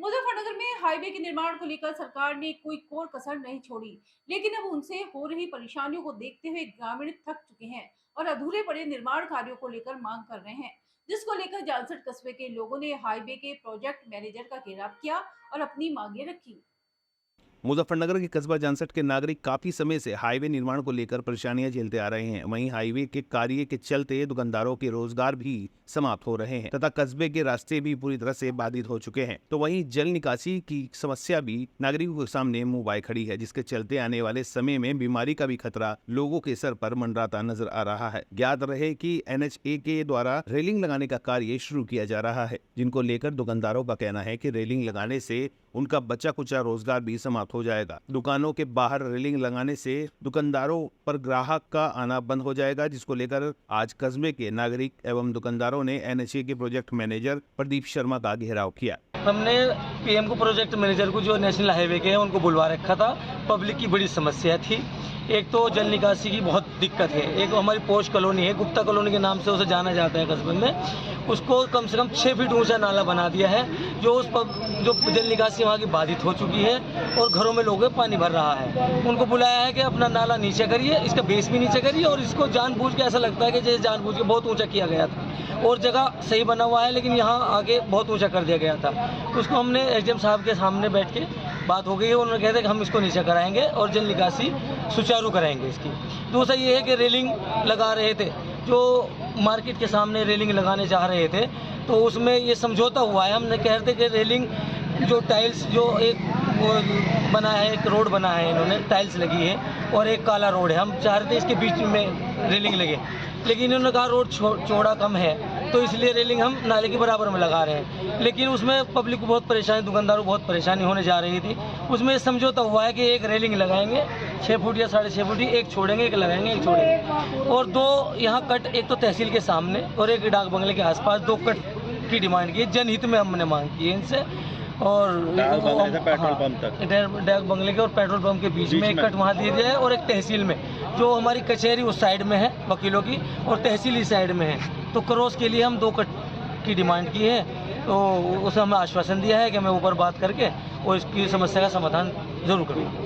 मुजफ्फरनगर में हाईवे के निर्माण को लेकर सरकार ने कोई कोर कसर नहीं छोड़ी, लेकिन अब उनसे हो रही परेशानियों को देखते हुए ग्रामीण थक चुके हैं और अधूरे पड़े निर्माण कार्यों को लेकर मांग कर रहे हैं, जिसको लेकर जालसट कस्बे के लोगों ने हाईवे के प्रोजेक्ट मैनेजर का घेराव किया और अपनी मांगे रखी। मुजफ्फरनगर के कस्बा जानसठ के नागरिक काफी समय से हाईवे निर्माण को लेकर परेशानियां झेलते आ रहे हैं। वहीं हाईवे के कार्य के चलते दुकानदारों के रोजगार भी समाप्त हो रहे हैं तथा कस्बे के रास्ते भी पूरी तरह से बाधित हो चुके हैं। तो वहीं जल निकासी की समस्या भी नागरिकों के सामने मुंह बाए खड़ी है, जिसके चलते आने वाले समय में बीमारी का भी खतरा लोगों के सर पर मंडराता नजर आ रहा है। ज्ञात रहे कि NHA के द्वारा रेलिंग लगाने का कार्य शुरू किया जा रहा है, जिनको लेकर दुकानदारों का कहना है कि रेलिंग लगाने से उनका बचा कुचा रोजगार भी समाप्त हो जाएगा। दुकानों के बाहर रेलिंग लगाने से दुकानदारों पर ग्राहक का आना बंद हो जाएगा, जिसको लेकर आज कस्बे के नागरिक एवं दुकानदारों ने NHA के प्रोजेक्ट मैनेजर प्रदीप शर्मा का घेराव किया। हमने PM को प्रोजेक्ट मैनेजर को जो नेशनल हाईवे के हैं उनको बुलवा रखा था। पब्लिक की बड़ी समस्या थी। एक तो जल निकासी की बहुत दिक्कत है। एक हमारी पोश कॉलोनी है, गुप्ता कॉलोनी के नाम से उसे जाना जाता है कस्बे में। उसको कम से कम 6 फीट ऊंचा नाला बना दिया है, जो उस पर जो जल निकासी वहाँ की बाधित हो चुकी है और घरों में लोगों में पानी भर रहा है। उनको बुलाया है कि अपना नाला नीचे करिए, इसका बेस भी नीचे करिए और इसको जानबूझ के ऐसा लगता है कि जैसे जानबूझ के बहुत ऊंचा किया गया था और जगह सही बना हुआ है, लेकिन यहाँ आगे बहुत ऊंचा कर दिया गया था। उसको हमने SDM साहब के सामने बैठ के बात हो गई है। उन्होंने कहते कि हम इसको नीचे कराएंगे और जल निकासी सुचारू कराएंगे इसकी। दूसरा ये है कि रेलिंग लगा रहे थे, जो मार्केट के सामने रेलिंग लगाने जा रहे थे, तो उसमें ये समझौता हुआ है। हमने कह रहे थे कि रेलिंग जो टाइल्स जो एक वो बना है, एक रोड बना है, इन्होंने टाइल्स लगी है और एक काला रोड है। हम चाह रहे थे इसके बीच में रेलिंग लगे, लेकिन इन्होंने कहा रोड चौड़ा कम है, तो इसलिए रेलिंग हम नाले के बराबर में लगा रहे हैं। लेकिन उसमें पब्लिक को बहुत परेशानी, दुकानदारों को बहुत परेशानी होने जा रही थी। उसमें समझौता हुआ है कि एक रेलिंग लगाएंगे 6 फुट या 6.5 फुट, एक छोड़ेंगे, एक लगाएंगे, एक छोड़ेंगे। और 2 यहाँ कट, एक तो तहसील के सामने और एक डाक बंगले के आसपास 2 कट की डिमांड की है। जनहित में हमने मांग की है इनसे। और पेट्रोल पंप तक, डाक बंगले के और पेट्रोल पंप के बीच में एक कट वहाँ दे दिया है और एक तहसील में, जो हमारी कचहरी उस साइड में है वकीलों की और तहसील इस साइड में है। तो क्रॉस के लिए हम 2 कट की डिमांड की है। तो उसे हमें आश्वासन दिया है कि मैं ऊपर बात करके और इसकी समस्या का समाधान जरूर करूँगा।